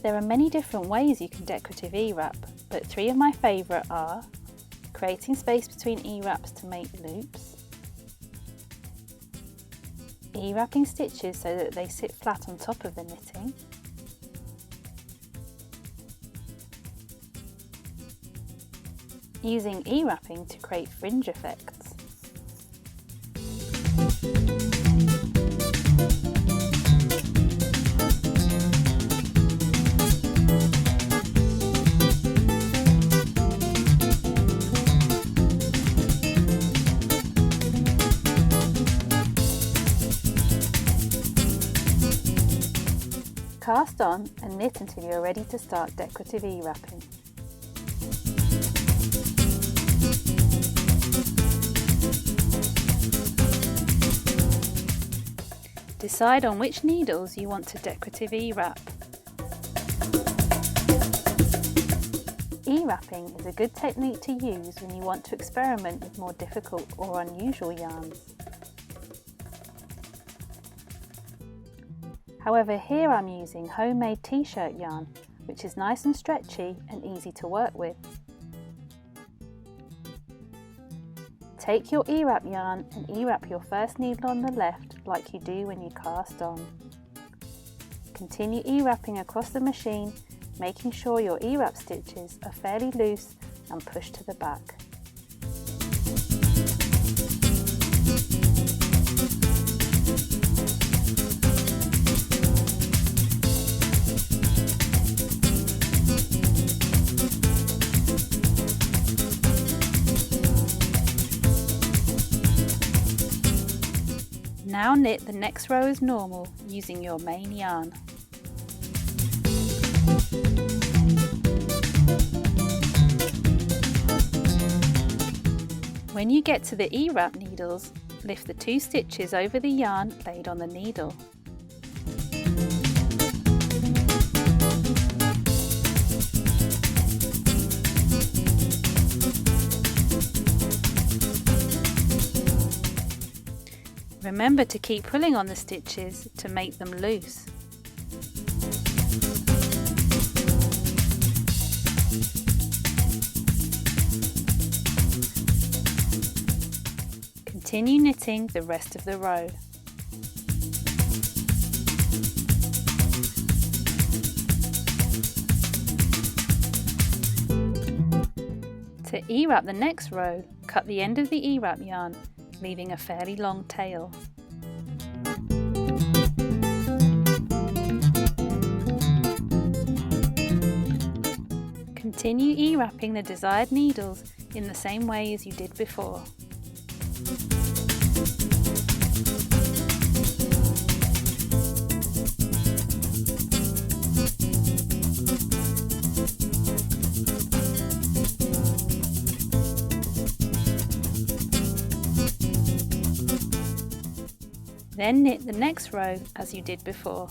There are many different ways you can decorative E-wrap, but 3 of my favourite are creating space between E-wraps to make loops, E-wrapping stitches so that they sit flat on top of the knitting, using E-wrapping to create fringe effects. Cast on and knit until you're ready to start decorative E-wrapping. Decide on which needles you want to decorative E-wrap. E-wrapping is a good technique to use when you want to experiment with more difficult or unusual yarns. However, here I'm using homemade t-shirt yarn, which is nice and stretchy and easy to work with. Take your E-wrap yarn and E-wrap your first needle on the left like you do when you cast on. Continue E-wrapping across the machine, making sure your E-wrap stitches are fairly loose and pushed to the back. Now knit the next row as normal using your main yarn. When you get to the E-wrap needles, lift the 2 stitches over the yarn laid on the needle. Remember to keep pulling on the stitches to make them loose. Continue knitting the rest of the row. To E-wrap the next row, cut the end of the E-wrap yarn, leaving a fairly long tail. Continue E-wrapping the desired needles in the same way as you did before. Then knit the next row as you did before.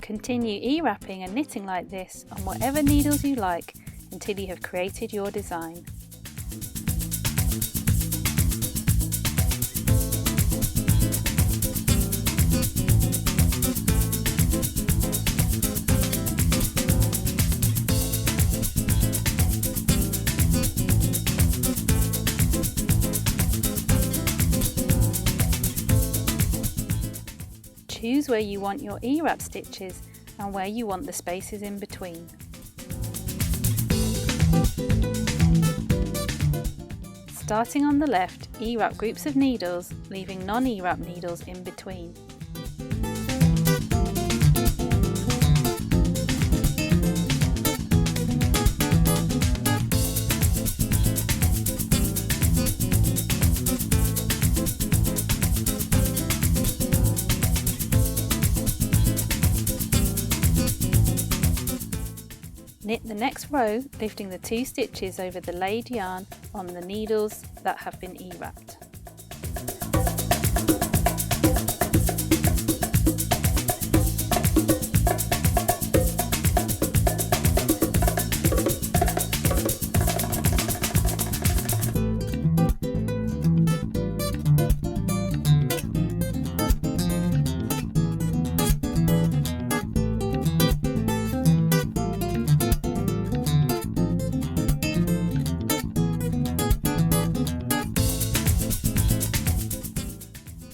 Continue E-wrapping and knitting like this on whatever needles you like until you have created your design. Choose where you want your E-wrap stitches and where you want the spaces in between. Starting on the left, E-wrap groups of needles, leaving non-E-wrap needles in between. Knit the next row, lifting the 2 stitches over the laid yarn on the needles that have been E-wrapped.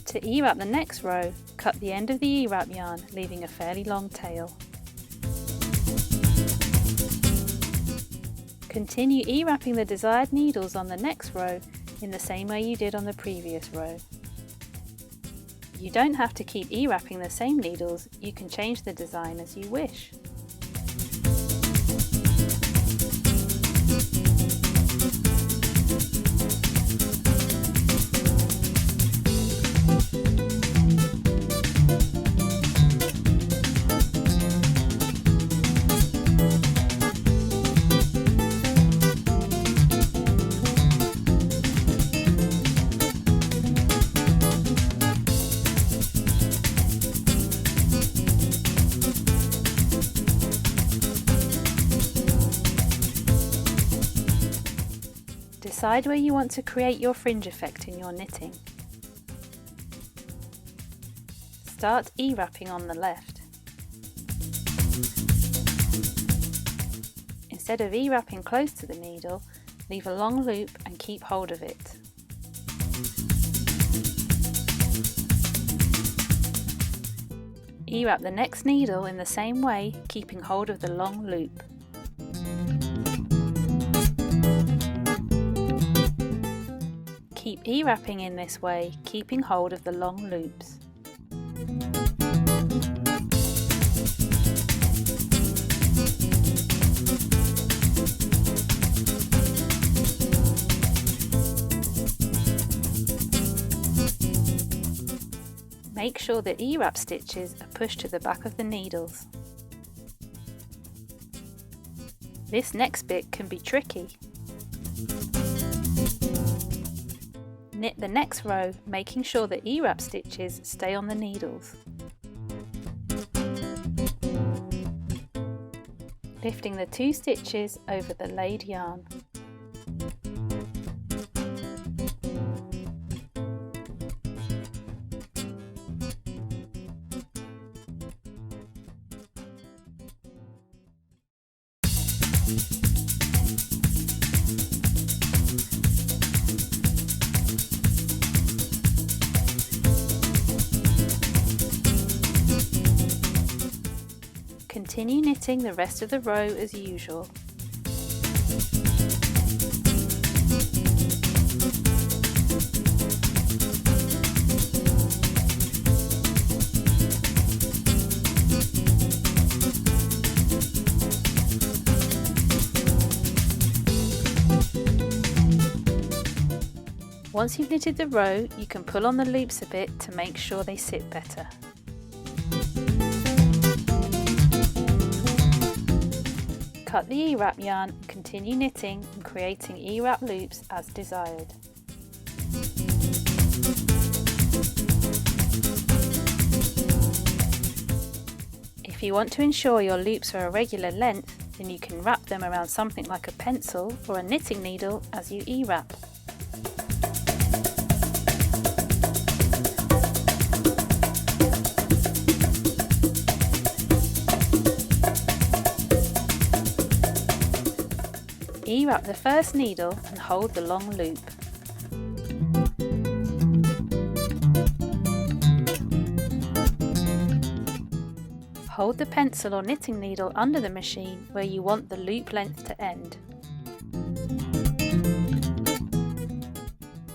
To E-wrap the next row, cut the end of the E-wrap yarn, leaving a fairly long tail. Continue E-wrapping the desired needles on the next row in the same way you did on the previous row. You don't have to keep E-wrapping the same needles, you can change the design as you wish. Decide where you want to create your fringe effect in your knitting. Start E-wrapping on the left. Instead of E-wrapping close to the needle, leave a long loop and keep hold of it. E-wrap the next needle in the same way, keeping hold of the long loop. Keep E-wrapping in this way, keeping hold of the long loops. Make sure the E-wrap stitches are pushed to the back of the needles. This next bit can be tricky. Knit the next row, making sure the E-wrap stitches stay on the needles. Lifting the 2 stitches over the laid yarn. Continue knitting the rest of the row as usual. Once you've knitted the row, you can pull on the loops a bit to make sure they sit better. Cut the E-wrap yarn and continue knitting and creating E-wrap loops as desired. If you want to ensure your loops are a regular length, then you can wrap them around something like a pencil or a knitting needle as you E-wrap. E-wrap the first needle and hold the long loop. Hold the pencil or knitting needle under the machine where you want the loop length to end.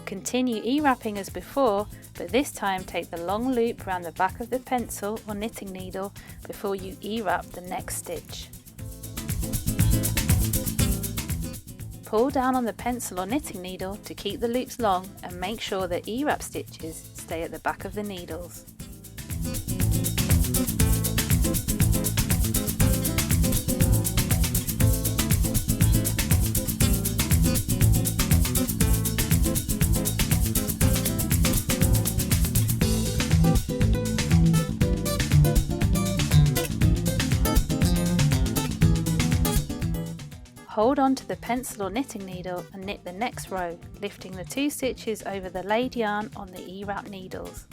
Continue E-wrapping as before, but this time take the long loop around the back of the pencil or knitting needle before you E-wrap the next stitch. Pull down on the pencil or knitting needle to keep the loops long and make sure the E-wrap stitches stay at the back of the needles. Hold on to the pencil or knitting needle and knit the next row, lifting the 2 stitches over the laid yarn on the E-wrap needles.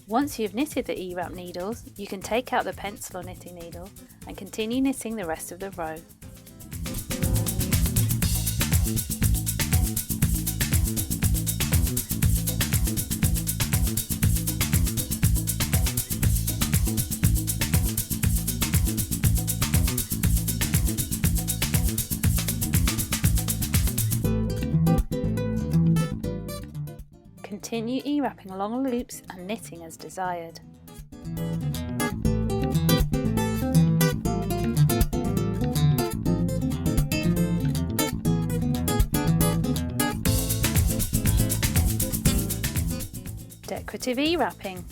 Once you've knitted the E-wrap needles, you can take out the pencil or knitting needle and continue knitting the rest of the row. Continue E-wrapping along loops and knitting as desired. Decorative E-wrapping.